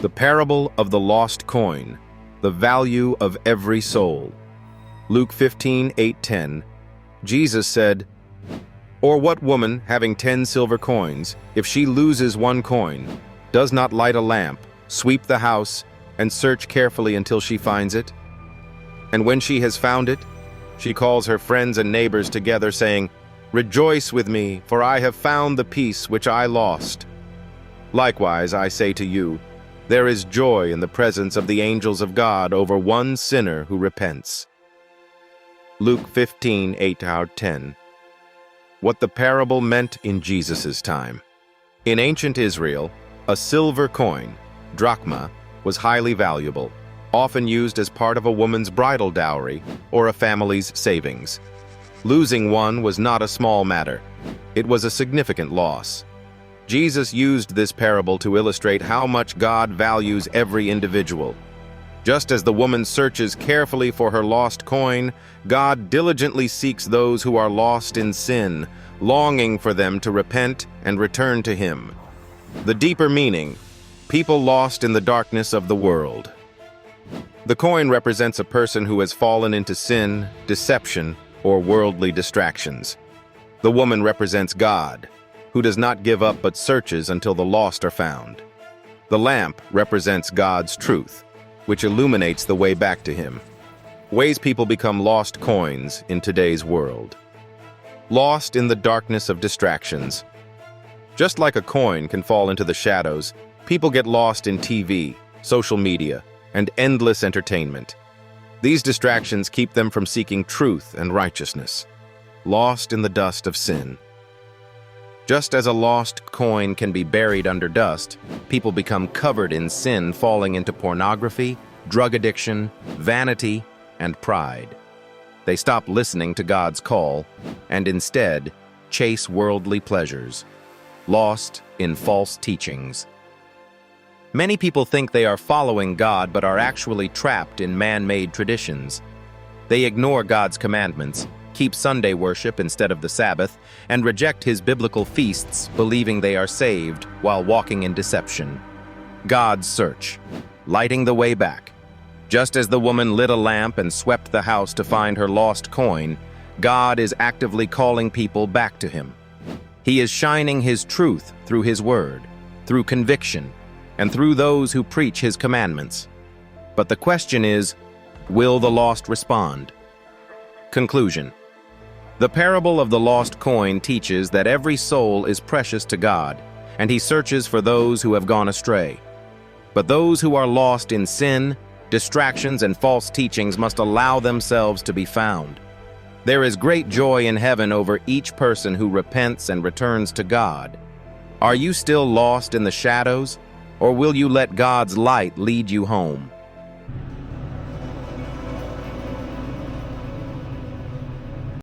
The parable of the lost coin, the value of every soul. Luke 15:8-10. Jesus said, "Or what woman, having 10 silver coins, if she loses one coin, does not light a lamp, sweep the house, and search carefully until she finds it? And when she has found it, she calls her friends and neighbors together, saying, 'Rejoice with me, for I have found the piece which I lost.' Likewise, I say to you, there is joy in the presence of the angels of God over one sinner who repents." Luke 15:8-10. What the parable meant in Jesus' time. In ancient Israel, a silver coin, drachma, was highly valuable, often used as part of a woman's bridal dowry or a family's savings. Losing one was not a small matter. It was a significant loss. Jesus used this parable to illustrate how much God values every individual. Just as the woman searches carefully for her lost coin, God diligently seeks those who are lost in sin, longing for them to repent and return to Him. The deeper meaning: people lost in the darkness of the world. The coin represents a person who has fallen into sin, deception, or worldly distractions. The woman represents God, who does not give up but searches until the lost are found. The lamp represents God's truth, which illuminates the way back to Him. Ways people become lost coins in today's world. Lost in the darkness of distractions. Just like a coin can fall into the shadows, people get lost in TV, social media, and endless entertainment. These distractions keep them from seeking truth and righteousness. Lost in the dust of sin. Just as a lost coin can be buried under dust, people become covered in sin, falling into pornography, drug addiction, vanity, and pride. They stop listening to God's call and instead chase worldly pleasures, lost in false teachings. Many people think they are following God but are actually trapped in man-made traditions. They ignore God's commandments, keep Sunday worship instead of the Sabbath, and reject His biblical feasts, believing they are saved while walking in deception. God's search, lighting the way back. Just as the woman lit a lamp and swept the house to find her lost coin, God is actively calling people back to Him. He is shining His truth through His word, through conviction, and through those who preach His commandments. But the question is, will the lost respond? Conclusion. The parable of the lost coin teaches that every soul is precious to God, and He searches for those who have gone astray. But those who are lost in sin, distractions, and false teachings must allow themselves to be found. There is great joy in heaven over each person who repents and returns to God. Are you still lost in the shadows, or will you let God's light lead you home?